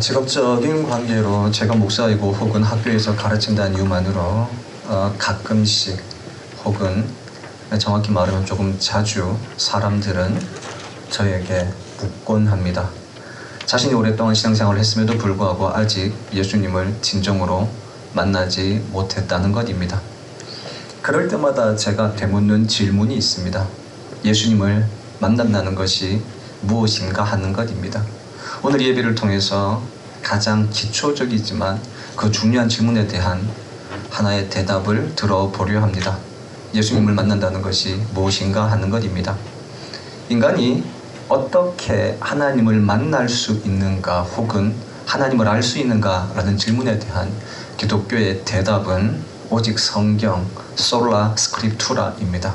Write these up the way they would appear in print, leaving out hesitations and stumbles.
직업적인 관계로 제가 목사이고 혹은 학교에서 가르친다는 이유만으로 가끔씩 혹은 정확히 말하면 조금 자주 사람들은 저에게 묻곤 합니다. 자신이 오랫동안 신앙생활을 했음에도 불구하고 아직 예수님을 진정으로 만나지 못했다는 것입니다. 그럴 때마다 제가 되묻는 질문이 있습니다. 예수님을 만난다는 것이 무엇인가 하는 것입니다. 오늘 예배를 통해서 가장 기초적이지만 그 중요한 질문에 대한 하나의 대답을 들어보려 합니다. 예수님을 만난다는 것이 무엇인가 하는 것입니다. 인간이 어떻게 하나님을 만날 수 있는가 혹은 하나님을 알 수 있는가 라는 질문에 대한 기독교의 대답은 오직 성경, 솔라 스크립투라입니다.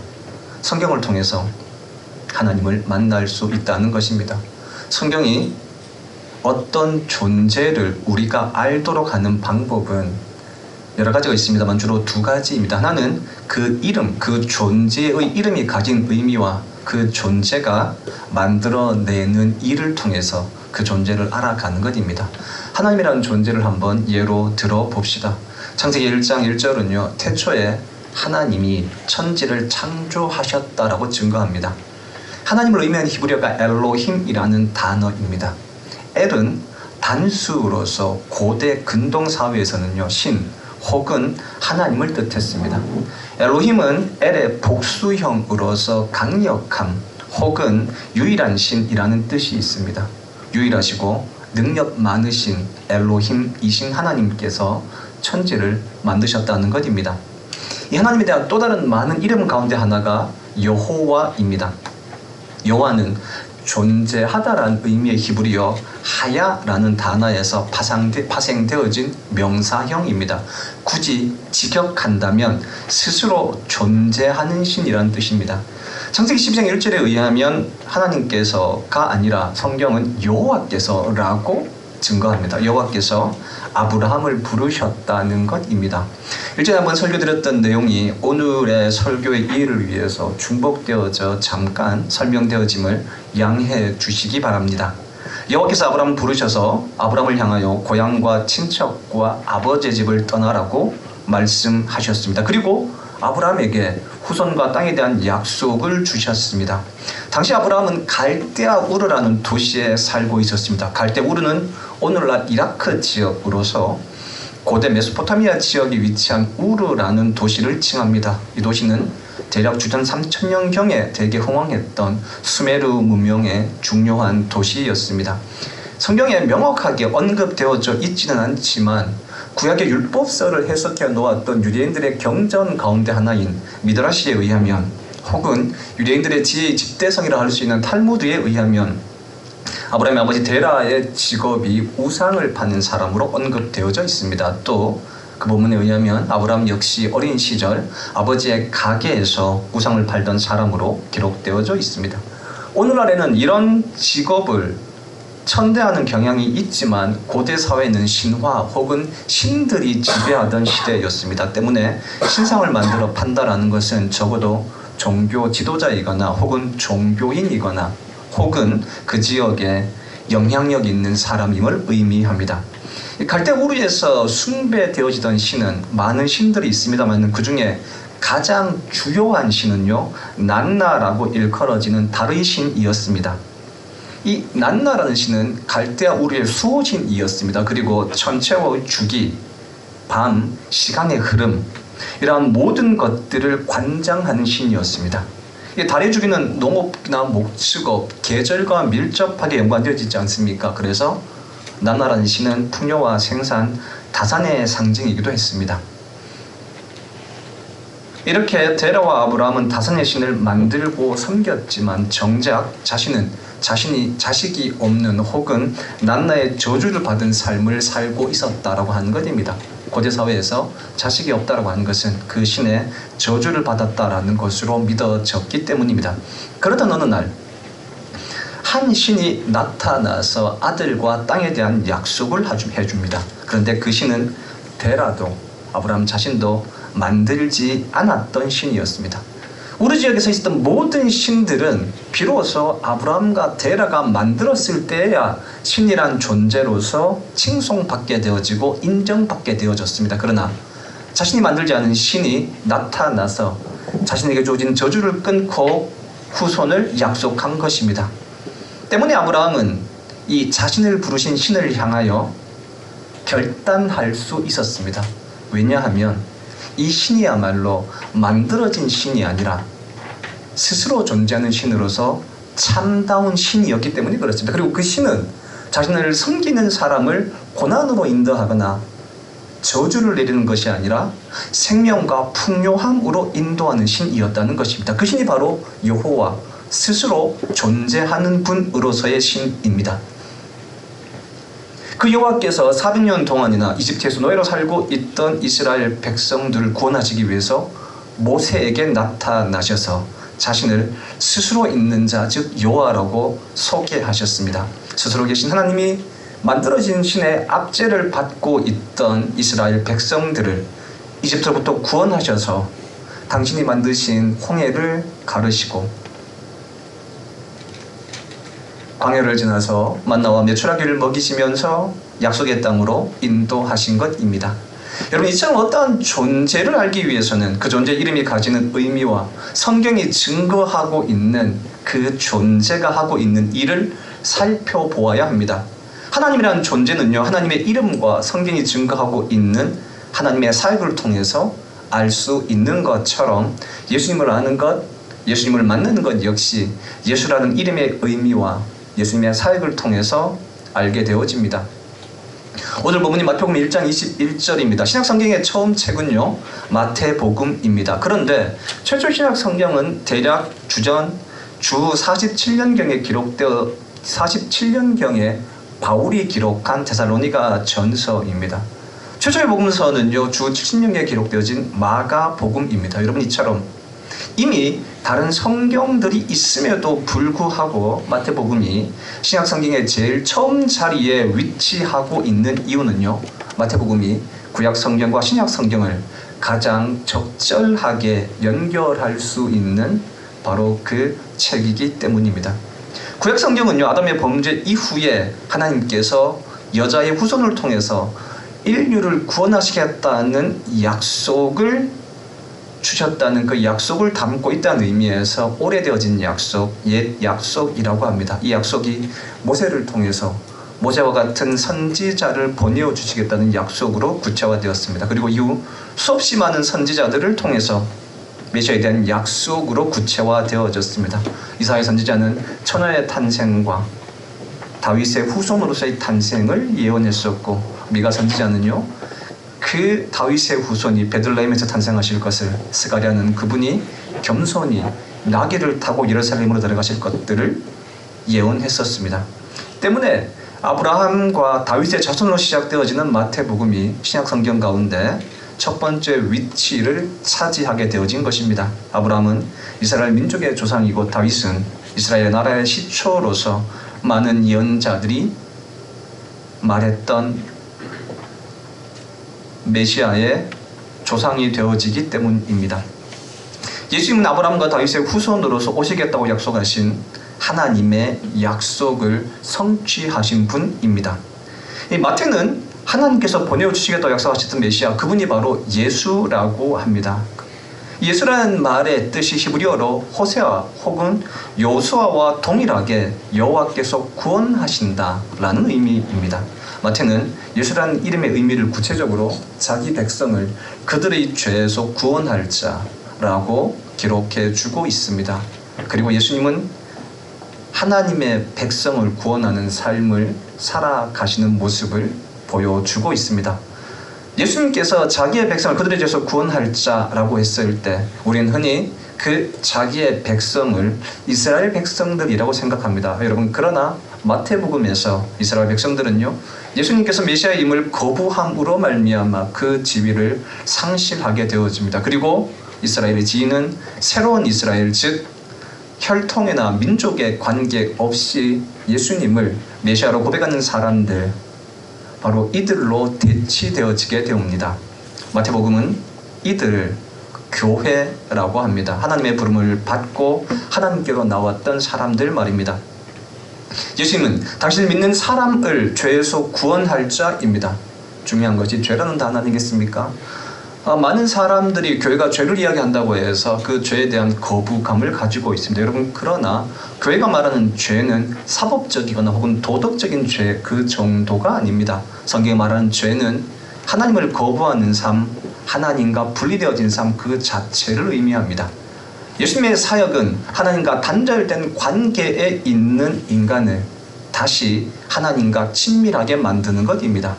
성경을 통해서 하나님을 만날 수 있다는 것입니다. 성경이 어떤 존재를 우리가 알도록 하는 방법은 여러 가지가 있습니다만 주로 두 가지입니다. 하나는 그 이름, 그 존재의 이름이 가진 의미와 그 존재가 만들어내는 일을 통해서 그 존재를 알아가는 것입니다. 하나님이라는 존재를 한번 예로 들어봅시다. 창세기 1장 1절은요, 태초에 하나님이 천지를 창조하셨다라고 증거합니다. 하나님을 의미하는 히브리어가 엘로힘이라는 단어입니다. 엘은 단수로서 고대 근동 사회에서는요, 신 혹은 하나님을 뜻했습니다. 엘로힘은 엘의 복수형으로서 강력함 혹은 유일한 신이라는 뜻이 있습니다. 유일하시고 능력 많으신 엘로힘이신 하나님께서 천지를 만드셨다는 것입니다. 이 하나님에 대한 또 다른 많은 이름 가운데 하나가 여호와입니다. 여호와는 존재하다라는 의미의 히브리어 하야라는 단어에서 파생되어진 명사형입니다. 굳이 직역한다면 스스로 존재하는 신이라는 뜻입니다. 창세기 12장 1절에 의하면 하나님께서가 아니라 성경은 여호와께서라고 증거합니다. 여호와께서 아브라함을 부르셨다는 것입니다. 일전에 한번 설교드렸던 내용이 오늘의 설교의 이해를 위해서 중복되어져 잠깐 설명되어짐을 양해해 주시기 바랍니다. 여호와께서 아브라함을 부르셔서 아브라함을 향하여 고향과 친척과 아버지의 집을 떠나라고 말씀하셨습니다. 그리고 아브라함에게 후손과 땅에 대한 약속을 주셨습니다. 당시 아브라함은 갈대아 우르라는 도시에 살고 있었습니다. 갈대아 우르는 오늘날 이라크 지역으로서 고대 메소포타미아 지역에 위치한 우르라는 도시를 칭합니다. 이 도시는 대략 주전 3000년경에 대개 흥왕했던 수메르 문명의 중요한 도시였습니다. 성경에 명확하게 언급되어져 있지는 않지만 구약의 율법서를 해석해 놓았던 유대인들의 경전 가운데 하나인 미드라시에 의하면 혹은 유대인들의 지혜의 집대성이라 할 수 있는 탈무드에 의하면 아브라함의 아버지 데라의 직업이 우상을 파는 사람으로 언급되어져 있습니다. 또 그 본문에 의하면 아브라함 역시 어린 시절 아버지의 가게에서 우상을 팔던 사람으로 기록되어져 있습니다. 오늘날에는 이런 직업을 천대하는 경향이 있지만 고대 사회는 신화 혹은 신들이 지배하던 시대였습니다. 때문에 신상을 만들어 판다라는 것은 적어도 종교 지도자이거나 혹은 종교인이거나 혹은 그 지역에 영향력 있는 사람임을 의미합니다. 갈대아 우르에서 숭배되어지던 신은 많은 신들이 있습니다만 그 중에 가장 주요한 신은요, 난나라고 일컬어지는 달의 신이었습니다. 이 난나라는 신은 갈대아 우르의 수호신이었습니다. 그리고 천체의 주기, 밤, 시간의 흐름 이러한 모든 것들을 관장하는 신이었습니다. 이 달의 주기는 농업이나 목축업, 계절과 밀접하게 연관되어져 있지 않습니까? 그래서 난나라는 신은 풍요와 생산, 다산의 상징이기도 했습니다. 이렇게 데라와 아브라함은 다산의 신을 만들고 섬겼지만 정작 자신이 자식이 없는 혹은 난나의 저주를 받은 삶을 살고 있었다라고 하는 것입니다. 고대 사회에서 자식이 없다라고 하는 것은 그 신의 저주를 받았다라는 것으로 믿어졌기 때문입니다. 그러던 어느 날 한 신이 나타나서 아들과 땅에 대한 약속을 해줍니다. 그런데 그 신은 데라도 아브라함 자신도 만들지 않았던 신이었습니다. 우리 지역에서 있었던 모든 신들은 비로소 아브라함과 데라가 만들었을 때야 신이란 존재로서 칭송받게 되어지고 인정받게 되어졌습니다. 그러나 자신이 만들지 않은 신이 나타나서 자신에게 주어진 저주를 끊고 후손을 약속한 것입니다. 때문에 아브라함은 이 자신을 부르신 신을 향하여 결단할 수 있었습니다. 왜냐하면 이 신이야말로 만들어진 신이 아니라 스스로 존재하는 신으로서 참다운 신이었기 때문에 그렇습니다. 그리고 그 신은 자신을 섬기는 사람을 고난으로 인도하거나 저주를 내리는 것이 아니라 생명과 풍요함으로 인도하는 신이었다는 것입니다. 그 신이 바로 여호와, 스스로 존재하는 분으로서의 신입니다. 그 여호와께서 400년 동안이나 이집트에서 노예로 살고 있던 이스라엘 백성들을 구원하시기 위해서 모세에게 나타나셔서 자신을 스스로 있는 자, 즉 여호와라고 소개하셨습니다. 스스로 계신 하나님이 만들어진 신의 압제를 받고 있던 이스라엘 백성들을 이집트로부터 구원하셔서 당신이 만드신 홍해를 가르시고 광야를 지나서 만나와 메추라기를 먹이시면서 약속의 땅으로 인도하신 것입니다. 여러분, 이처럼 어떠한 존재를 알기 위해서는 그 존재 이름이 가지는 의미와 성경이 증거하고 있는 그 존재가 하고 있는 일을 살펴보아야 합니다. 하나님이라는 존재는요, 하나님의 이름과 성경이 증거하고 있는 하나님의 사역을 통해서 알 수 있는 것처럼 예수님을 아는 것, 예수님을 만나는 것 역시 예수라는 이름의 의미와 예수님의 사역을 통해서 알게 되어집니다. 오늘 본문이 마태복음 1장 21절입니다. 신약성경의 처음 책은요, 마태복음입니다. 그런데 최초 신약성경은 대략 주 47년경에 기록되어 47년경에 바울이 기록한 데살로니가 전서입니다. 최초의 복음서는요, 주 70년경에 기록되어진 마가복음입니다. 여러분, 이처럼 이미 다른 성경들이 있음에도 불구하고 마태복음이 신약성경의 제일 처음 자리에 위치하고 있는 이유는요, 마태복음이 구약성경과 신약성경을 가장 적절하게 연결할 수 있는 바로 그 책이기 때문입니다. 구약성경은요, 아담의 범죄 이후에 하나님께서 여자의 후손을 통해서 인류를 구원하시겠다는 약속을 주셨다는 그 약속을 담고 있다는 의미에서 오래되어진 약속, 옛 약속이라고 합니다. 이 약속이 모세를 통해서 모세와 같은 선지자를 보내어 주시겠다는 약속으로 구체화되었습니다. 그리고 이후 수없이 많은 선지자들을 통해서 메시아에 대한 약속으로 구체화되어졌습니다. 이사야 선지자는 처녀의 탄생과 다윗의 후손으로서의 탄생을 예언했었고, 미가 선지자는요, 그 다윗의 후손이 베들레헴에서 탄생하실 것을, 스가랴는 그분이 겸손히 나귀를 타고 예루살렘으로 들어가실 것들을 예언했었습니다. 때문에 아브라함과 다윗의 자손으로 시작되어지는 마태복음이 신약성경 가운데 첫 번째 위치를 차지하게 되어진 것입니다. 아브라함은 이스라엘 민족의 조상이고 다윗은 이스라엘 나라의 시초로서 많은 예언자들이 말했던 메시아의 조상이 되어지기 때문입니다. 예수님은 아브라함과 다윗의 후손으로서 오시겠다고 약속하신 하나님의 약속을 성취하신 분입니다. 이 마태는 하나님께서 보내주시겠다고 약속하셨던 메시아, 그분이 바로 예수라고 합니다. 예수라는 말의 뜻이 히브리어로 호세아 혹은 요수아와 동일하게 여호와께서 구원하신다라는 의미입니다. 마태는 예수라는 이름의 의미를 구체적으로 자기 백성을 그들의 죄에서 구원할 자라고 기록해 주고 있습니다. 그리고 예수님은 하나님의 백성을 구원하는 삶을 살아가시는 모습을 보여주고 있습니다. 예수님께서 자기의 백성을 그들의 죄에서 구원할 자라고 했을 때 우리는 흔히 그 자기의 백성을 이스라엘 백성들이라고 생각합니다. 여러분, 그러나 마태복음에서 이스라엘 백성들은요, 예수님께서 메시아임을 거부함으로 말미암아 그 지위를 상실하게 되어집니다. 그리고 이스라엘의 지위는 새로운 이스라엘, 즉 혈통이나 민족의 관계없이 예수님을 메시아로 고백하는 사람들, 바로 이들로 대치되어지게 되옵니다. 마태복음은 이들을 교회라고 합니다. 하나님의 부름을 받고 하나님께로 나왔던 사람들 말입니다. 예수님은 당신을 믿는 사람을 죄에서 구원할 자입니다. 중요한 것이 죄라는 단어 아니겠습니까? 많은 사람들이 교회가 죄를 이야기한다고 해서 그 죄에 대한 거부감을 가지고 있습니다. 여러분, 그러나 교회가 말하는 죄는 사법적이거나 혹은 도덕적인 죄 그 정도가 아닙니다. 성경이 말하는 죄는 하나님을 거부하는 삶, 하나님과 분리되어진 삶 그 자체를 의미합니다. 예수님의 사역은 하나님과 단절된 관계에 있는 인간을 다시 하나님과 친밀하게 만드는 것입니다.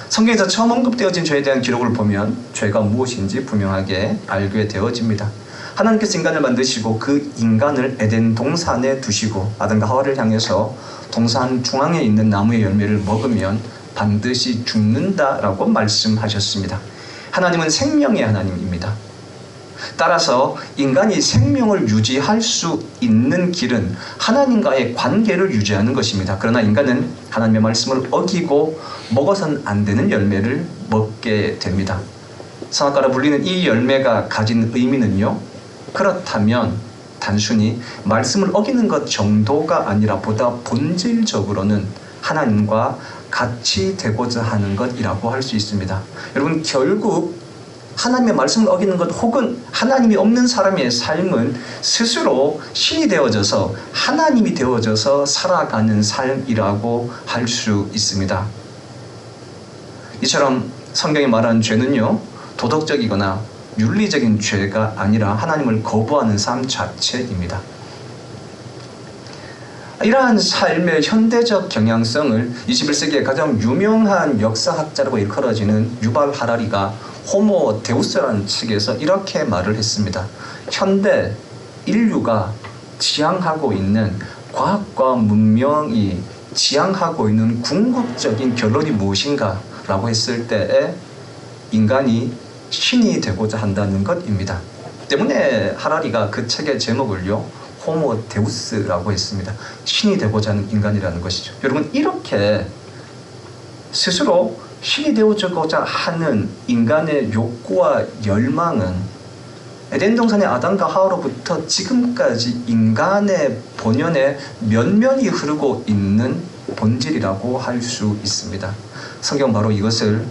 성경에서 처음 언급되어진 죄에 대한 기록을 보면 죄가 무엇인지 분명하게 알게 되어집니다. 하나님께서 인간을 만드시고 그 인간을 에덴 동산에 두시고 아담과 하와를 향해서 동산 중앙에 있는 나무의 열매를 먹으면 반드시 죽는다라고 말씀하셨습니다. 하나님은 생명의 하나님입니다. 따라서 인간이 생명을 유지할 수 있는 길은 하나님과의 관계를 유지하는 것입니다. 그러나 인간은 하나님의 말씀을 어기고 먹어서는 안 되는 열매를 먹게 됩니다. 선악과라 불리는 이 열매가 가진 의미는요, 그렇다면 단순히 말씀을 어기는 것 정도가 아니라 보다 본질적으로는 하나님과 같이 되고자 하는 것이라고 할 수 있습니다. 여러분, 결국 하나님의 말씀을 어기는 것 혹은 하나님이 없는 사람의 삶은 스스로 신이 되어져서 하나님이 되어져서 살아가는 삶이라고 할 수 있습니다. 이처럼 성경이 말하는 죄는요, 도덕적이거나 윤리적인 죄가 아니라 하나님을 거부하는 삶 자체입니다. 이러한 삶의 현대적 경향성을 21세기의 가장 유명한 역사학자라고 일컬어지는 유발 하라리가 호모 데우스라는 책에서 이렇게 말을 했습니다. 현대 인류가 지향하고 있는 과학과 문명이 지향하고 있는 궁극적인 결론이 무엇인가 라고 했을 때에 인간이 신이 되고자 한다는 것입니다. 때문에 하라리가 그 책의 제목을요, 호모 데우스라고 했습니다. 신이 되고자 하는 인간이라는 것이죠. 여러분, 이렇게 스스로 신이 되어주고자 하는 인간의 욕구와 열망은 에덴 동산의 아담과 하와로부터 지금까지 인간의 본연에 면면이 흐르고 있는 본질이라고 할 수 있습니다. 성경 바로 이것을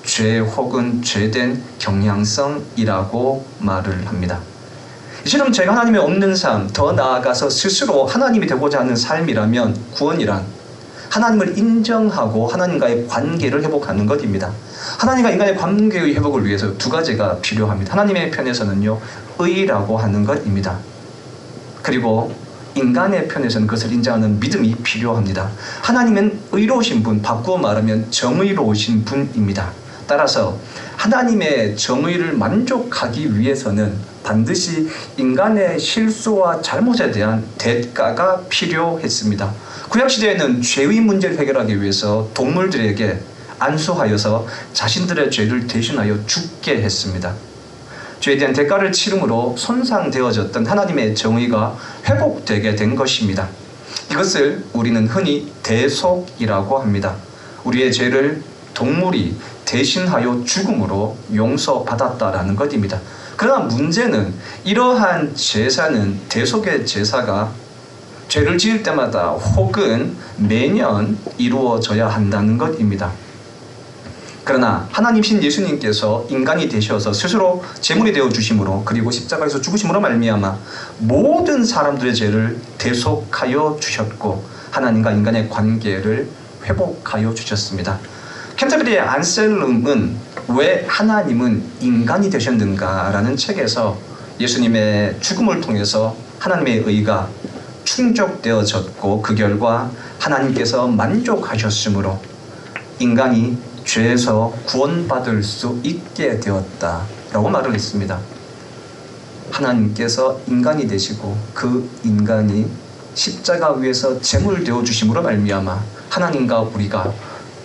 죄 혹은 죄된 경향성이라고 말을 합니다. 이처럼 죄가 하나님이 없는 삶, 더 나아가서 스스로 하나님이 되고자 하는 삶이라면 구원이란 하나님을 인정하고 하나님과의 관계를 회복하는 것입니다. 하나님과 인간의 관계의 회복을 위해서 두 가지가 필요합니다. 하나님의 편에서는요, 의라고 하는 것입니다. 그리고 인간의 편에서는 그것을 인정하는 믿음이 필요합니다. 하나님은 의로우신 분, 바꾸어 말하면 정의로우신 분입니다. 따라서 하나님의 정의를 만족하기 위해서는 반드시 인간의 실수와 잘못에 대한 대가가 필요했습니다. 구약시대에는 죄의 문제를 해결하기 위해서 동물들에게 안수하여서 자신들의 죄를 대신하여 죽게 했습니다. 죄에 대한 대가를 치름으로 손상되어졌던 하나님의 정의가 회복되게 된 것입니다. 이것을 우리는 흔히 대속이라고 합니다. 우리의 죄를 동물이 대신하여 죽음으로 용서받았다라는 것입니다. 그러나 문제는 이러한 제사는 대속의 제사가 죄를 지을 때마다 혹은 매년 이루어져야 한다는 것입니다. 그러나 하나님신 예수님께서 인간이 되셔서 스스로 제물이 되어 주심으로 그리고 십자가에서 죽으심으로 말미암아 모든 사람들의 죄를 대속하여 주셨고 하나님과 인간의 관계를 회복하여 주셨습니다. 캔터베리의 안셀름은 왜 하나님은 인간이 되셨는가라는 책에서 예수님의 죽음을 통해서 하나님의 의가 충족되어졌고 그 결과 하나님께서 만족하셨으므로 인간이 죄에서 구원받을 수 있게 되었다라고 말을 했습니다. 하나님께서 인간이 되시고 그 인간이 십자가 위에서 제물 되어 주심으로 말미암아 하나님과 우리가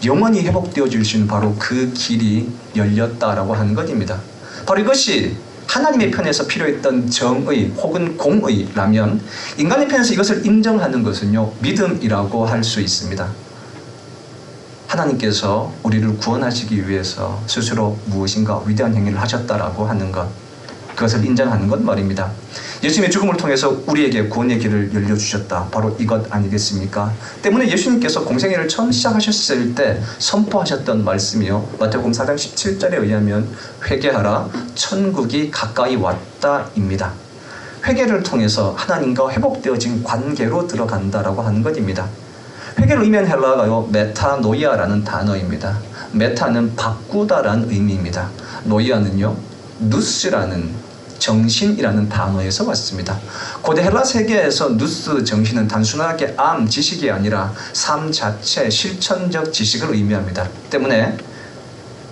영원히 회복되어질 수 있는 바로 그 길이 열렸다라고 하는 것입니다. 바로 이것이 하나님의 편에서 필요했던 정의 혹은 공의라면 인간의 편에서 이것을 인정하는 것은요, 믿음이라고 할 수 있습니다. 하나님께서 우리를 구원하시기 위해서 스스로 무엇인가 위대한 행위를 하셨다라고 하는 것, 그것을 인정하는 것 말입니다. 예수님의 죽음을 통해서 우리에게 구원의 길을 열려주셨다. 바로 이것 아니겠습니까? 때문에 예수님께서 공생애를 처음 시작하셨을 때 선포하셨던 말씀이요, 마태복음 4장 17절에 의하면 회개하라, 천국이 가까이 왔다입니다. 회개를 통해서 하나님과 회복되어진 관계로 들어간다라고 하는 것입니다. 회개를 의미한 헬라어가요, 메타노이아라는 단어입니다. 메타는 바꾸다라는 의미입니다. 노이아는요, 누스라는 정신이라는 단어에서 왔습니다. 고대 헬라 세계에서 누스 정신은 단순하게 지식이 아니라 삶 자체, 실천적 지식을 의미합니다. 때문에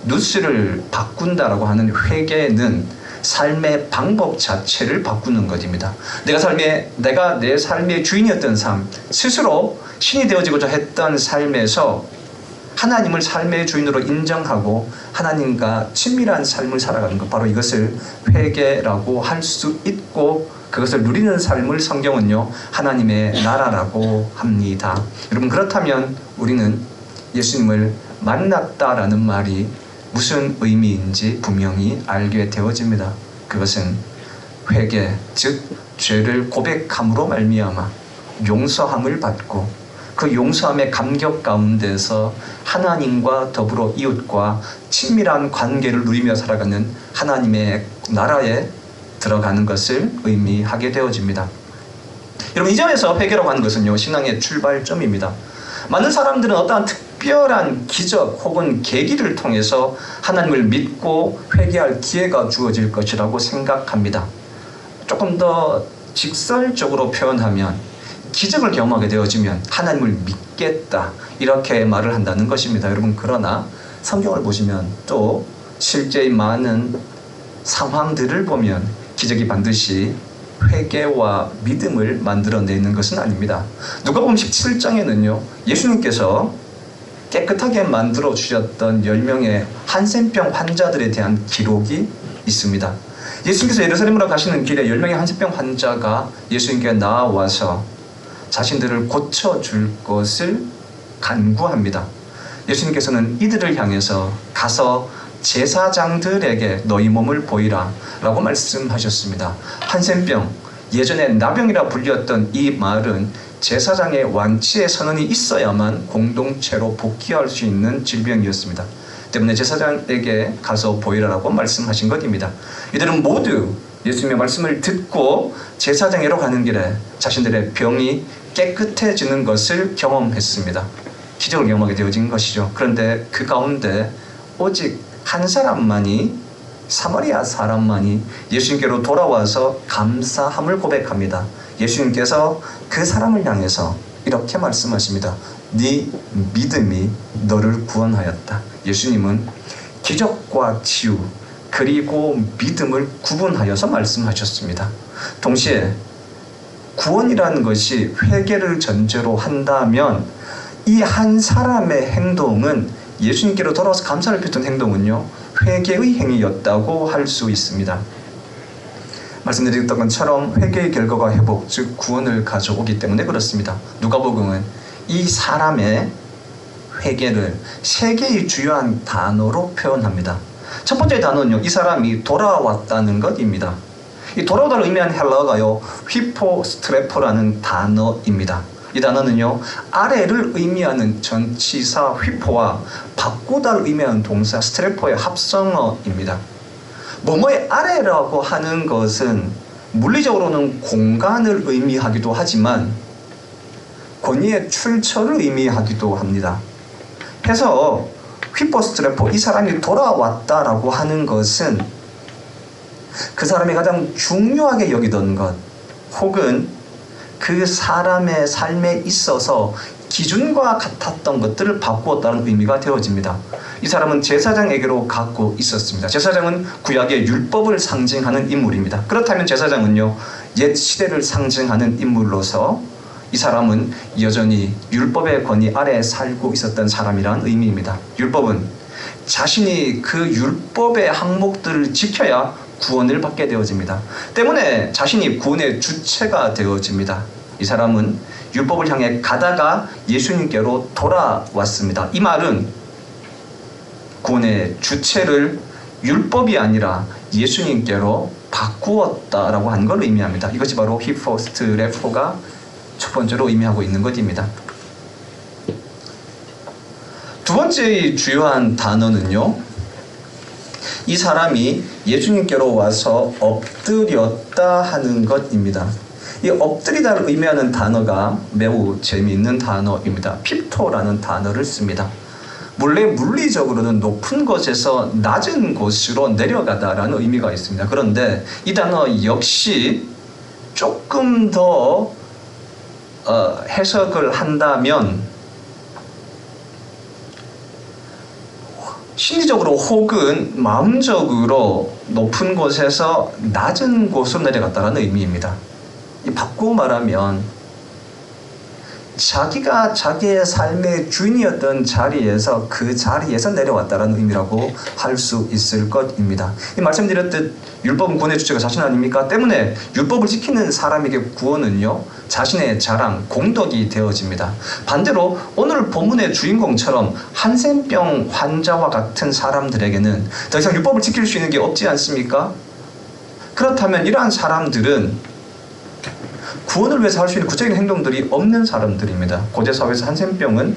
누스를 바꾼다라고 하는 회개는 삶의 방법 자체를 바꾸는 것입니다. 내가 내 삶의 주인이었던 삶, 스스로 신이 되어지고자 했던 삶에서 하나님을 삶의 주인으로 인정하고 하나님과 친밀한 삶을 살아가는 것, 바로 이것을 회개라고 할 수 있고, 그것을 누리는 삶을 성경은요, 하나님의 나라라고 합니다. 여러분, 그렇다면 우리는 예수님을 만났다라는 말이 무슨 의미인지 분명히 알게 되어집니다. 그것은 회개, 즉 죄를 고백함으로 말미암아 용서함을 받고, 그 용서함의 감격 가운데서 하나님과 더불어 이웃과 친밀한 관계를 누리며 살아가는 하나님의 나라에 들어가는 것을 의미하게 되어집니다. 여러분, 이 점에서 회개라고 하는 것은요, 신앙의 출발점입니다. 많은 사람들은 어떠한 특별한 기적 혹은 계기를 통해서 하나님을 믿고 회개할 기회가 주어질 것이라고 생각합니다. 조금 더 직설적으로 표현하면 기적을 경험하게 되어지면 하나님을 믿겠다, 이렇게 말을 한다는 것입니다. 여러분, 그러나 성경을 보시면 또 실제의 많은 상황들을 보면 기적이 반드시 회개와 믿음을 만들어내는 것은 아닙니다. 누가복음 17장에는요, 예수님께서 깨끗하게 만들어 주셨던 10명의 한센병 환자들에 대한 기록이 있습니다. 예수님께서 예루살렘으로 가시는 길에 10명의 한센병 환자가 예수님께 나와서 자신들을 고쳐줄 것을 간구합니다. 예수님께서는 이들을 향해서 가서 제사장들에게 너희 몸을 보이라 라고 말씀하셨습니다. 한센병, 예전에 나병이라 불렸던 이 말은 제사장의 완치의 선언이 있어야만 공동체로 복귀할 수 있는 질병이었습니다. 때문에 제사장에게 가서 보이라라고 말씀하신 것입니다. 이들은 모두 예수님의 말씀을 듣고 제사장에로 가는 길에 자신들의 병이 깨끗해지는 것을 경험했습니다. 기적을 경험하게 되어진 것이죠. 그런데 그 가운데 오직 한 사람만이, 사마리아 사람만이 예수님께로 돌아와서 감사함을 고백합니다. 예수님께서 그 사람을 향해서 이렇게 말씀하십니다. 네 믿음이 너를 구원하였다. 예수님은 기적과 치유 그리고 믿음을 구분하여서 말씀하셨습니다. 동시에 구원이라는 것이 회개를 전제로 한다면 이 한 사람의 행동은, 예수님께로 돌아와서 감사를 표했던 행동은요, 회개의 행위였다고 할 수 있습니다. 말씀드렸던 것처럼 회개의 결과가 회복, 즉 구원을 가져오기 때문에 그렇습니다. 누가복음은 이 사람의 회개를 3개의 주요한 단어로 표현합니다. 첫 번째 단어는요, 이 사람이 돌아왔다는 것입니다. 이 돌아오다를 의미하는 헬라어가요, 휘포스트레포라는 단어입니다. 이 단어는요, 아래를 의미하는 전치사 휘포와 바꾸다를 의미하는 동사 스트레포의 합성어입니다. 뭐뭐의 아래라고 하는 것은 물리적으로는 공간을 의미하기도 하지만 권위의 출처를 의미하기도 합니다. 그래서 휘포스트레포, 이 사람이 돌아왔다라고 하는 것은 그 사람이 가장 중요하게 여기던 것, 혹은 그 사람의 삶에 있어서 기준과 같았던 것들을 바꾸었다는 의미가 되어집니다. 이 사람은 제사장에게로 갖고 있었습니다. 제사장은 구약의 율법을 상징하는 인물입니다. 그렇다면 제사장은요, 옛 시대를 상징하는 인물로서 이 사람은 여전히 율법의 권위 아래에 살고 있었던 사람이라는 의미입니다. 율법은 자신이 그 율법의 항목들을 지켜야 구원을 받게 되어집니다. 때문에 자신이 구원의 주체가 되어집니다. 이 사람은 율법을 향해 가다가 예수님께로 돌아왔습니다. 이 말은 구원의 주체를 율법이 아니라 예수님께로 바꾸었다라고 한 걸 의미합니다. 이것이 바로 히포스트 레포가 첫 번째로 의미하고 있는 것입니다. 두 번째 주요한 단어는요, 이 사람이 예수님께로 와서 엎드렸다 하는 것입니다. 이 엎드리다를 의미하는 단어가 매우 재미있는 단어입니다. 핍토라는 단어를 씁니다. 원래 물리적으로는 높은 곳에서 낮은 곳으로 내려가다라는 의미가 있습니다. 그런데 이 단어 역시 조금 더 해석을 한다면 심리적으로 혹은 마음적으로 높은 곳에서 낮은 곳으로 내려갔다는 의미입니다. 바꾸고 말하면 자기가 자기의 삶의 주인이었던 자리에서 그 자리에서 내려왔다는 의미라고 할 수 있을 것입니다. 이 말씀드렸듯 율법은 구원의 주체가 자신 아닙니까? 때문에 율법을 지키는 사람에게 구원은요, 자신의 자랑, 공덕이 되어집니다. 반대로 오늘 본문의 주인공처럼 한센병 환자와 같은 사람들에게는 더 이상 율법을 지킬 수 있는 게 없지 않습니까? 그렇다면 이러한 사람들은 구원을 위해서 할 수 있는 구체적인 행동들이 없는 사람들입니다. 고대사회에서 한센병은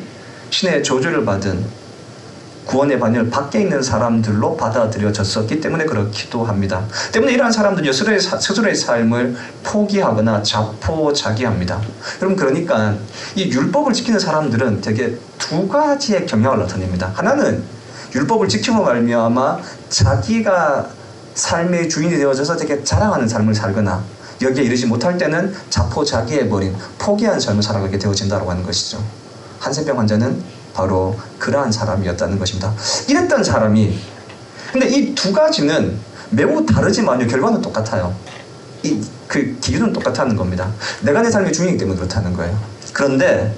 신의 저주를 받은 구원의 반열 밖에 있는 사람들로 받아들여졌었기 때문에 그렇기도 합니다. 때문에 이러한 사람들은 스스로의 삶을 포기하거나 자포자기합니다. 여러분, 그러니까 이 율법을 지키는 사람들은 되게 두 가지의 경향을 나타냅니다. 하나는 율법을 지키고 말미암아 자기가 삶의 주인이 되어져서 되게 자랑하는 삶을 살거나, 여기에 이르지 못할 때는 자포자기해버린 포기한 삶을 살아가게 되어진다고 하는 것이죠. 한센병 환자는 바로 그러한 사람이었다는 것입니다. 이랬던 사람이, 근데 이 두 가지는 매우 다르지만요, 결과는 똑같아요. 그 기준은 똑같다는 겁니다. 내가 내 삶의 주인이기 때문에 그렇다는 거예요. 그런데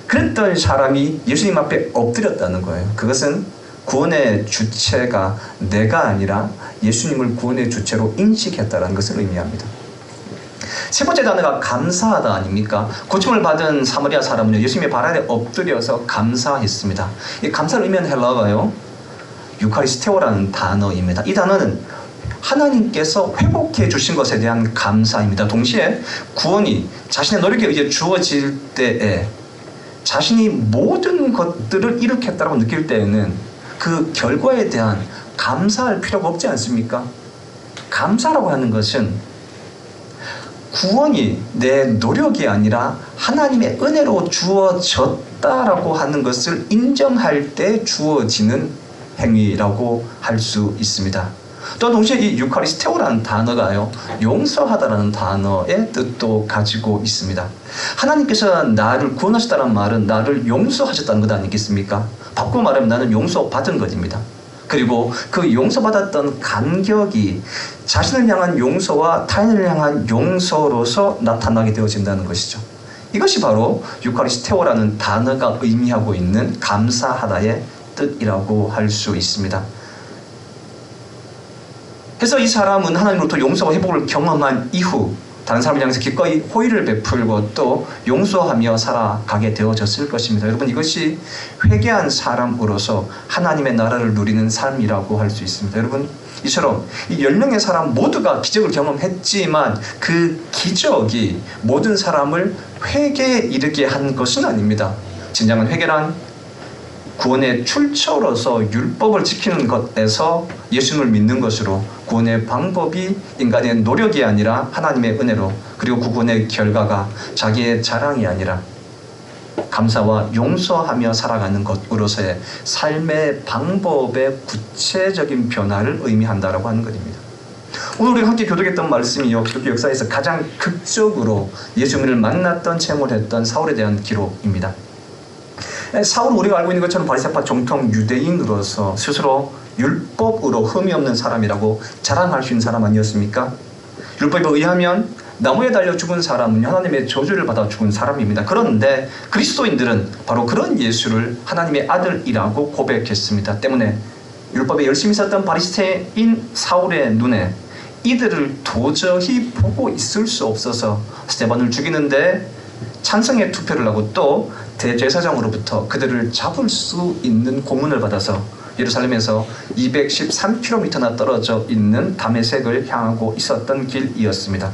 그랬던 사람이 예수님 앞에 엎드렸다는 거예요. 그것은 구원의 주체가 내가 아니라 예수님을 구원의 주체로 인식했다는 것을 의미합니다. 세 번째 단어가 감사하다 아닙니까? 고침을 받은 사마리아 사람은 예수님의 발 아래 엎드려서 감사했습니다. 이 감사를 의미하는 헬라어가요, 유카리스테오라는 단어입니다. 이 단어는 하나님께서 회복해 주신 것에 대한 감사입니다. 동시에 구원이 자신의 노력에 의해 주어질 때에 자신이 모든 것들을 일으켰다고 느낄 때에는 그 결과에 대한 감사할 필요가 없지 않습니까? 감사라고 하는 것은 구원이 내 노력이 아니라 하나님의 은혜로 주어졌다라고 하는 것을 인정할 때 주어지는 행위라고 할 수 있습니다. 또 동시에 이 유카리스테오라는 단어가요, 용서하다라는 단어의 뜻도 가지고 있습니다. 하나님께서 나를 구원하셨다는 말은 나를 용서하셨다는 것 아니겠습니까? 바꾸고 말하면 나는 용서받은 것입니다. 그리고 그 용서받았던 감격이 자신을 향한 용서와 타인을 향한 용서로서 나타나게 되어진다는 것이죠. 이것이 바로 유카리스테오라는 단어가 의미하고 있는 감사하다의 뜻이라고 할 수 있습니다. 그래서 이 사람은 하나님으로부터 용서와 회복을 경험한 이후 다른 사람을 향해서 기꺼이 호의를 베풀고 또 용서하며 살아가게 되어졌을 것입니다. 여러분, 이것이 회개한 사람으로서 하나님의 나라를 누리는 삶이라고 할 수 있습니다. 여러분, 이처럼 이 10명의 사람 모두가 기적을 경험했지만 그 기적이 모든 사람을 회개에 이르게 한 것은 아닙니다. 진정한 회개란 구원의 출처로서 율법을 지키는 것에서 예수님을 믿는 것으로, 구원의 방법이 인간의 노력이 아니라 하나님의 은혜로, 그리고 그 구원의 결과가 자기의 자랑이 아니라 감사와 용서하며 살아가는 것으로서의 삶의 방법의 구체적인 변화를 의미한다라고 하는 것입니다. 오늘 우리가 함께 교독했던 말씀이 기독교 역사에서 가장 극적으로 예수님을 만났던, 체험했던 사울에 대한 기록입니다. 사울은 우리가 알고 있는 것처럼 바리새파 정통 유대인으로서 스스로 율법으로 흠이 없는 사람이라고 자랑할 수 있는 사람 아니었습니까? 율법에 의하면 나무에 달려 죽은 사람은 하나님의 저주를 받아 죽은 사람입니다. 그런데 그리스도인들은 바로 그런 예수를 하나님의 아들이라고 고백했습니다. 때문에 율법에 열심히 있었던 바리새인 사울의 눈에 이들을 도저히 보고 있을 수 없어서 스데반을 죽이는데 찬성의 투표를 하고 또 대제사장으로부터 그들을 잡을 수 있는 고문을 받아서 예루살렘에서 213km나 떨어져 있는 다메섹을 향하고 있었던 길이었습니다.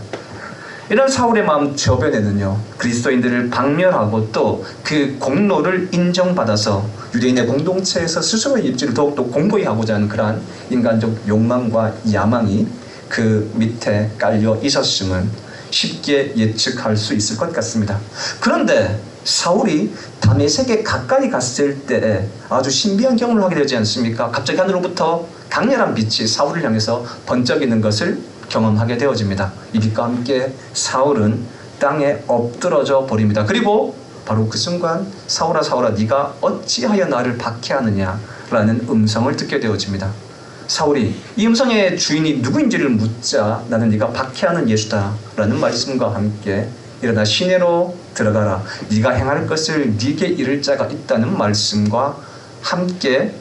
이런 사울의 마음 저변에는요, 그리스도인들을 박멸하고 또 그 공로를 인정받아서 유대인의 공동체에서 스스로의 입지를 더욱더 공고히 하고자 하는 그러한 인간적 욕망과 야망이 그 밑에 깔려 있었음을 쉽게 예측할 수 있을 것 같습니다. 그런데 사울이 다메섹에 가까이 갔을 때 아주 신비한 경험을 하게 되지 않습니까? 갑자기 하늘로부터 강렬한 빛이 사울을 향해서 번쩍이는 것을 경험하게 되어집니다. 이 빛과 함께 사울은 땅에 엎드러져 버립니다. 그리고 바로 그 순간 사울아 사울아 네가 어찌하여 나를 박해하느냐 라는 음성을 듣게 되어집니다. 사울이 이 음성의 주인이 누구인지를 묻자 나는 네가 박해하는 예수다 라는 말씀과 함께 일어나 시내로 들어가라 네가 행할 것을 네게 이를 자가 있다는 말씀과 함께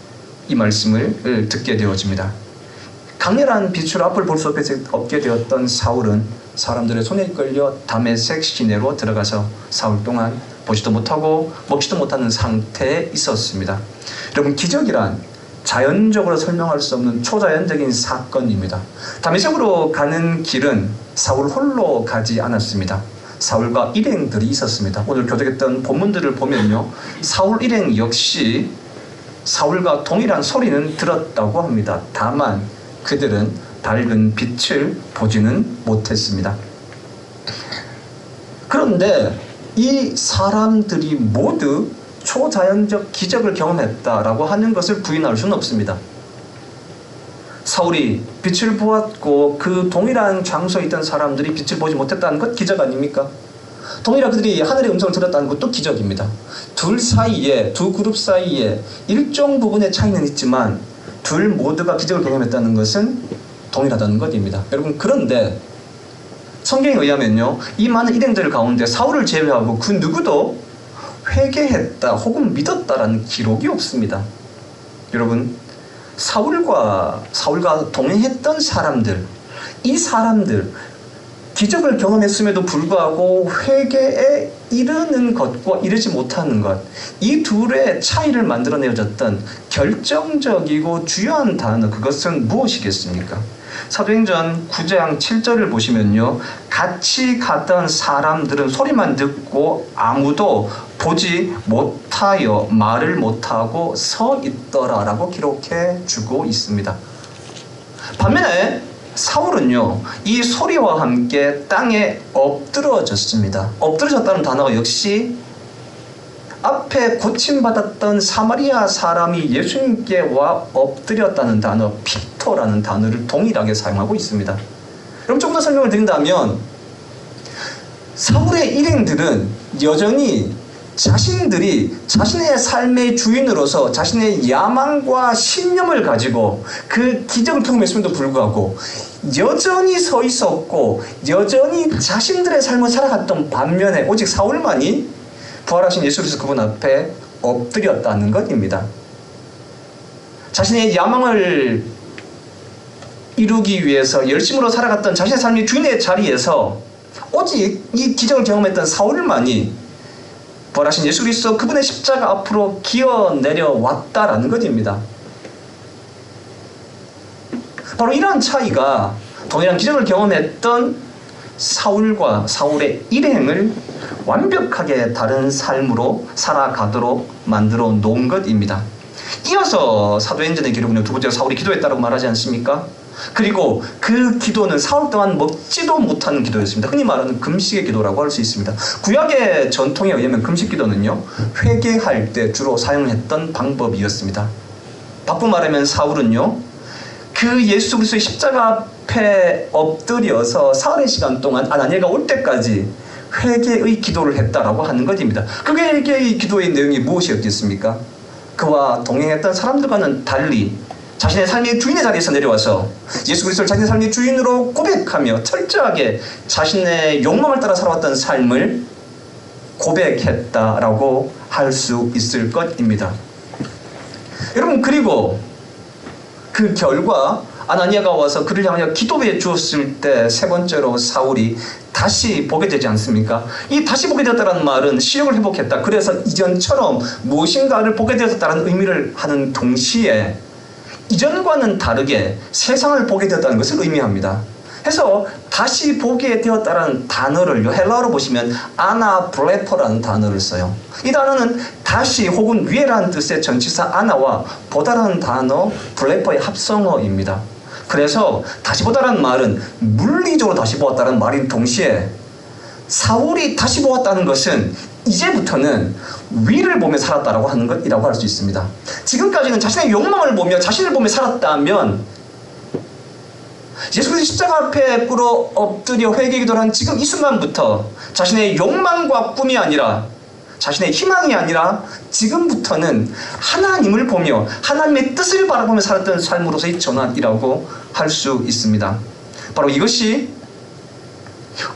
이 말씀을 듣게 되어집니다. 강렬한 빛으로 앞을 볼 수 없게 되었던 사울은 사람들의 손에 이끌려 다메섹 시내로 들어가서 사흘 동안 보지도 못하고 먹지도 못하는 상태에 있었습니다. 여러분, 기적이란 자연적으로 설명할 수 없는 초자연적인 사건입니다. 다메섹으로 가는 길은 사울 홀로 가지 않았습니다. 사울과 일행들이 있었습니다. 오늘 교독했던 본문들을 보면요, 사울 일행 역시 사울과 동일한 소리는 들었다고 합니다. 다만 그들은 밝은 빛을 보지는 못했습니다. 그런데 이 사람들이 모두 초자연적 기적을 경험했다라고 하는 것을 부인할 수는 없습니다. 사울이 빛을 보았고 그 동일한 장소에 있던 사람들이 빛을 보지 못했다는 것 기적 아닙니까? 동일한 그들이 하늘의 음성을 들었다는 것도 기적입니다. 두 그룹 사이에 일정 부분의 차이는 있지만 둘 모두가 기적을 경험했다는 것은 동일하다는 것입니다. 여러분, 그런데 성경에 의하면요, 이 많은 일행들 가운데 사울을 제외하고 그 누구도 회개했다 혹은 믿었다라는 기록이 없습니다. 여러분, 사울과 동행했던 사람들, 이 사람들 기적을 경험했음에도 불구하고 회개에 이르는 것과 이르지 못하는 것, 이 둘의 차이를 만들어내어졌던 결정적이고 주요한 단어, 그것은 무엇이겠습니까? 사도행전 9장 7절을 보시면요, 같이 가던 사람들은 소리만 듣고 아무도 보지 못하여 말을 못하고 서 있더라라고 기록해 주고 있습니다. 반면에 사울은요, 이 소리와 함께 땅에 엎드러졌습니다. 엎드러졌다는 단어가 역시 앞에 고침받았던 사마리아 사람이 예수님께 와 엎드렸다는 단어, 피토라는 단어를 동일하게 사용하고 있습니다. 그럼 조금 더 설명을 드린다면, 사울의 일행들은 여전히 자신들이 자신의 삶의 주인으로서 자신의 야망과 신념을 가지고 그 기적을 경험했음에도 불구하고 여전히 서 있었고 여전히 자신들의 삶을 살아갔던 반면에 오직 사울만이 부활하신 예수 그리스도 그분 앞에 엎드렸다는 것입니다. 자신의 야망을 이루기 위해서 열심으로 살아갔던 자신의 삶의 주인의 자리에서 오직 이 기적을 경험했던 사울만이 부활하신 예수 그리스도 그분의 십자가 앞으로 기어 내려왔다라는 것입니다. 바로 이러한 차이가 동일한 기적을 경험했던 사울과 사울의 일행을 완벽하게 다른 삶으로 살아가도록 만들어 놓은 것입니다. 이어서 사도행전의 기록은 두 번째로 사울이 기도했다고 말하지 않습니까? 그리고 그 기도는 사흘 동안 먹지도 못하는 기도였습니다. 흔히 말하는 금식의 기도라고 할 수 있습니다. 구약의 전통에 의하면 금식 기도는요, 회개할 때 주로 사용했던 방법이었습니다. 바꿔 말하면 사울은요, 그 예수 그리스도의 십자가 앞에 엎드려서 사흘의 시간 동안 아나니아가 올 때까지 회개의 기도를 했다라고 하는 것입니다. 그 회개의 기도의 내용이 무엇이었겠습니까? 그와 동행했던 사람들과는 달리 자신의 삶의 주인의 자리에서 내려와서 예수 그리스도를 자신의 삶의 주인으로 고백하며 철저하게 자신의 욕망을 따라 살아왔던 삶을 고백했다라고 할 수 있을 것입니다. 여러분, 그리고 그 결과 아나니아가 와서 그를 향하여 기도해 주었을 때 세 번째로 사울이 다시 보게 되지 않습니까? 이 다시 보게 되었다는 말은 시력을 회복했다. 그래서 이전처럼 무엇인가를 보게 되었다는 의미를 하는 동시에 이전과는 다르게 세상을 보게 되었다는 것을 의미합니다. 해서 다시 보게 되었다는 단어를 헬라어로 보시면 아나블레포라는 단어를 써요. 이 단어는 다시 혹은 위에라는 뜻의 전치사 아나와 보다라는 단어 블레포의 합성어입니다. 그래서 다시 보다라는 말은 물리적으로 다시 보았다는 말인 동시에 사울이 다시 보았다는 것은 이제부터는 위를 보며 살았다라고 하는 것이라고 할 수 있습니다. 지금까지는 자신의 욕망을 보며 자신을 보며 살았다면 예수께서 십자가 앞에 꿇어 엎드려 회개 기도를 한 지금 이 순간부터 자신의 욕망과 꿈이 아니라 자신의 희망이 아니라 지금부터는 하나님을 보며 하나님의 뜻을 바라보며 살았던 삶으로서의 전환이라고 할 수 있습니다. 바로 이것이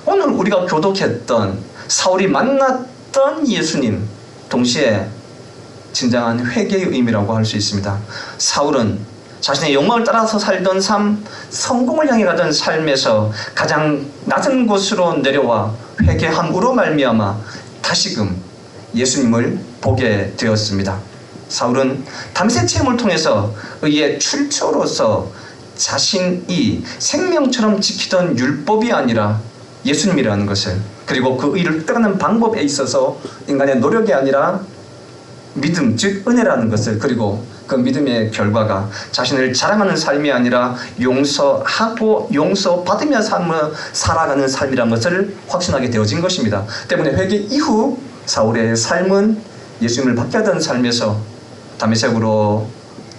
오늘 우리가 교독했던 사울이 만났던 예수님, 동시에 진정한 회개의 의미라고 할 수 있습니다. 사울은 자신의 욕망을 따라서 살던 삶, 성공을 향해 가던 삶에서 가장 낮은 곳으로 내려와 회개함으로 말미암아 다시금 예수님을 보게 되었습니다. 사울은 다메섹 체험을 통해서 의의 출처로서 자신이 생명처럼 지키던 율법이 아니라 예수님이라는 것을, 그리고 그 의를 획득하는 방법에 있어서 인간의 노력이 아니라 믿음, 즉 은혜라는 것을, 그리고 그 믿음의 결과가 자신을 자랑하는 삶이 아니라 용서하고 용서받으며 삶을 살아가는 삶이라는 것을 확신하게 되어진 것입니다. 때문에 회개 이후 사울의 삶은 예수님을 받게 하던 삶에서 다메섹으로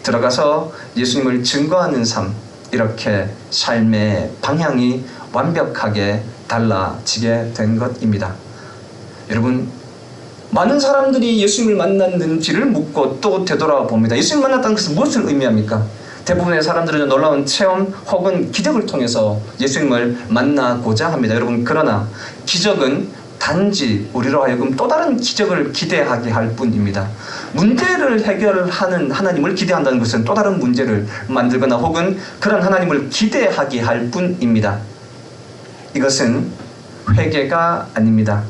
들어가서 예수님을 증거하는 삶, 이렇게 삶의 방향이 완벽하게 달라지게 된 것입니다. 여러분, 많은 사람들이 예수님을 만났는지를 묻고 또 되돌아봅니다. 예수님을 만났다는 것은 무엇을 의미합니까? 대부분의 사람들은 놀라운 체험 혹은 기적을 통해서 예수님을 만나고자 합니다. 여러분, 그러나 기적은 단지 우리로 하여금 또 다른 기적을 기대하게 할 뿐입니다. 문제를 해결하는 하나님을 기대한다는 것은 또 다른 문제를 만들거나 혹은 그런 하나님을 기대하게 할 뿐입니다. 이것은 회개가 아닙니다.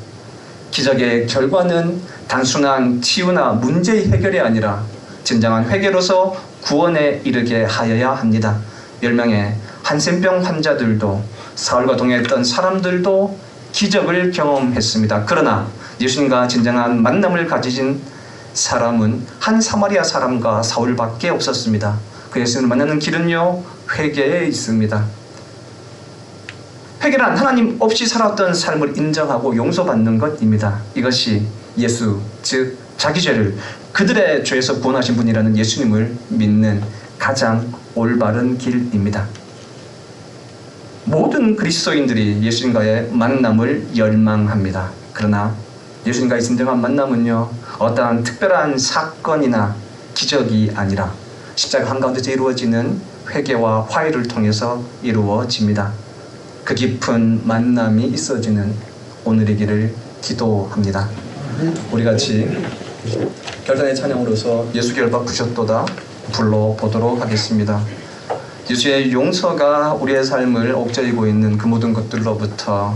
기적의 결과는 단순한 치유나 문제의 해결이 아니라 진정한 회개로서 구원에 이르게 하여야 합니다. 10명의 한센병 환자들도 사울과 동행했던 사람들도 기적을 경험했습니다. 그러나 예수님과 진정한 만남을 가지신 사람은 한 사마리아 사람과 사울밖에 없었습니다. 그 예수님을 만나는 길은요, 회개에 있습니다. 회개란 하나님 없이 살았던 삶을 인정하고 용서받는 것입니다. 이것이 예수, 즉 자기 죄를 그들의 죄에서 구원하신 분이라는 예수님을 믿는 가장 올바른 길입니다. 모든 그리스도인들이 예수님과의 만남을 열망합니다. 그러나 예수님과의 진정한 만남은요, 어떠한 특별한 사건이나 기적이 아니라 십자가 한가운데서 이루어지는 회개와 화해를 통해서 이루어집니다. 그 깊은 만남이 있어지는 오늘이기를 기도합니다. 우리 같이 결단의 찬양으로서 예수 결박 부셨도다 불러보도록 하겠습니다. 예수의 용서가 우리의 삶을 옥죄이고 있는 그 모든 것들로부터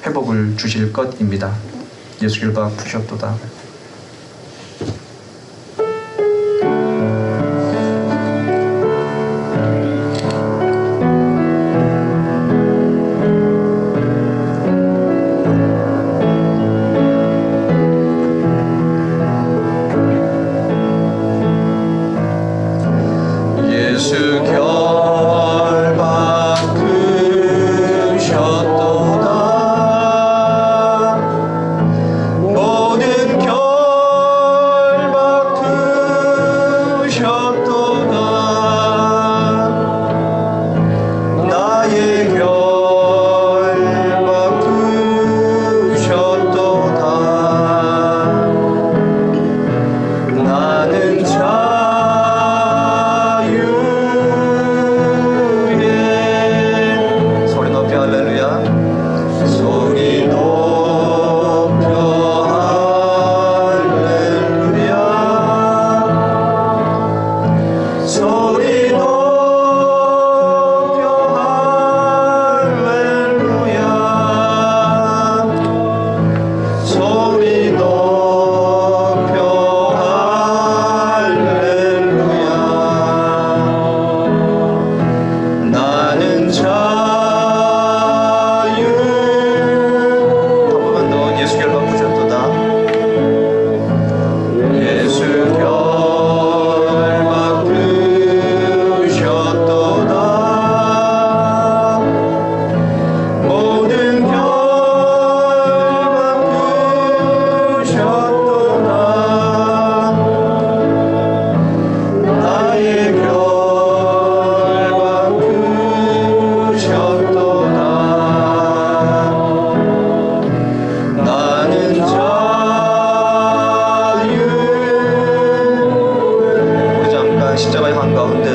회복을 주실 것입니다. 예수 결박 부셨도다. 예수 결박 부셨도다. 모든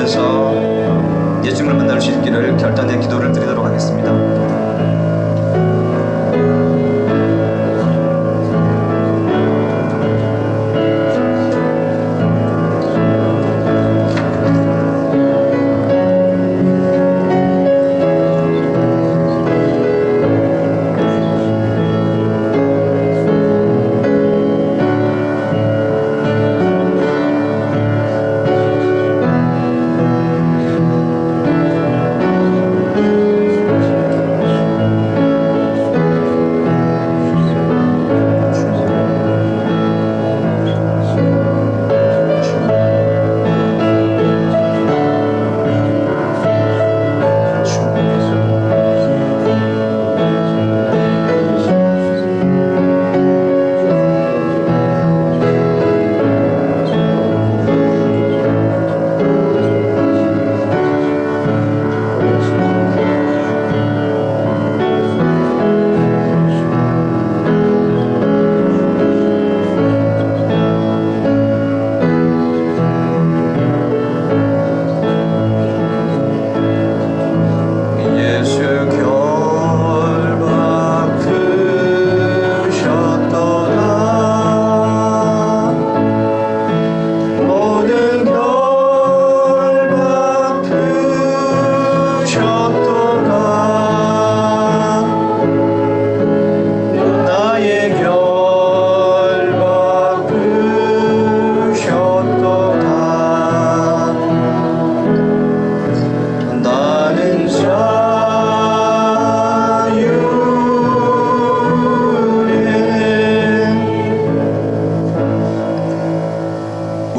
통해서 예수님을 만날 수 있기를 결단의 기도를 드리도록 하겠습니다.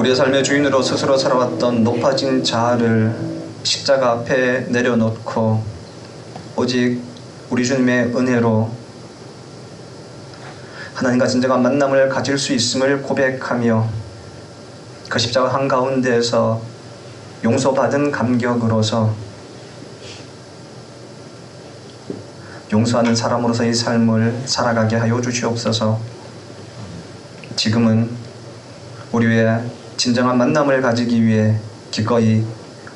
우리의 삶의 주인으로 스스로 살아왔던 높아진 자아를 십자가 앞에 내려놓고 오직 우리 주님의 은혜로 하나님과 진정한 만남을 가질 수 있음을 고백하며 그 십자가 한가운데에서 용서받은 감격으로서 용서하는 사람으로서의 삶을 살아가게 하여 주시옵소서. 지금은 우리의 진정한 만남을 가지기 위해 기꺼이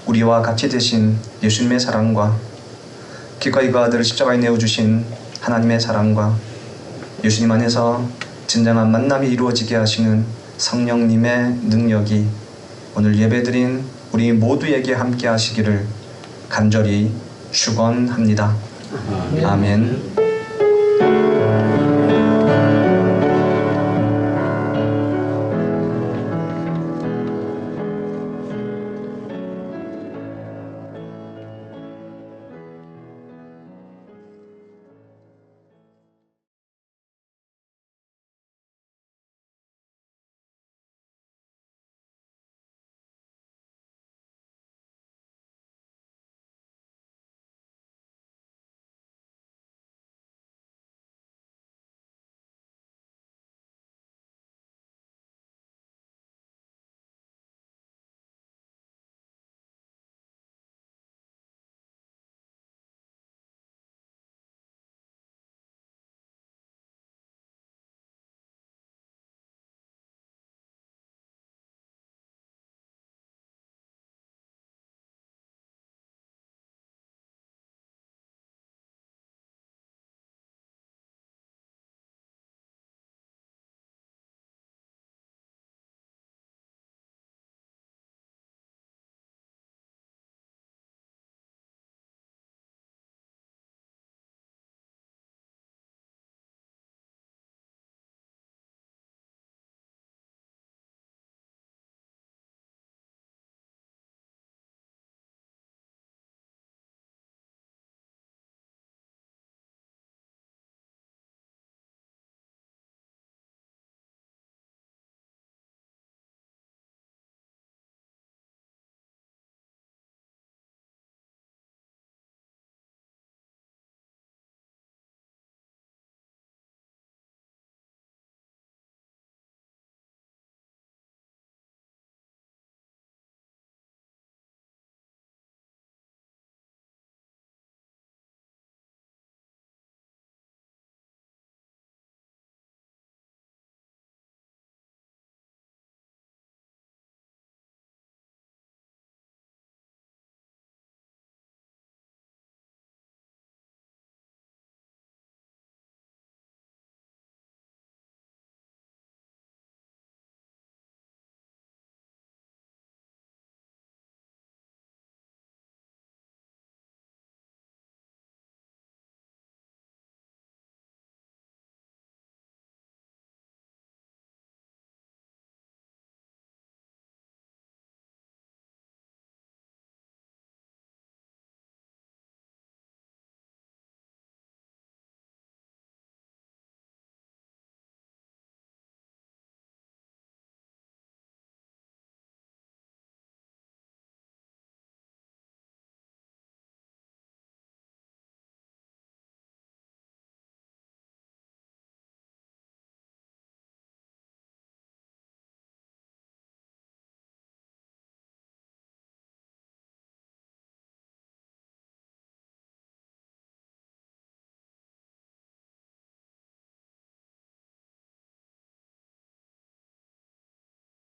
우리와 같이 되신 예수님의 사랑과 기꺼이 그 아들을 십자가에 내어주신 하나님의 사랑과 예수님 안에서 진정한 만남이 이루어지게 하시는 성령님의 능력이 오늘 예배드린 우리 모두에게 함께 하시기를 간절히 축원합니다. 아멘.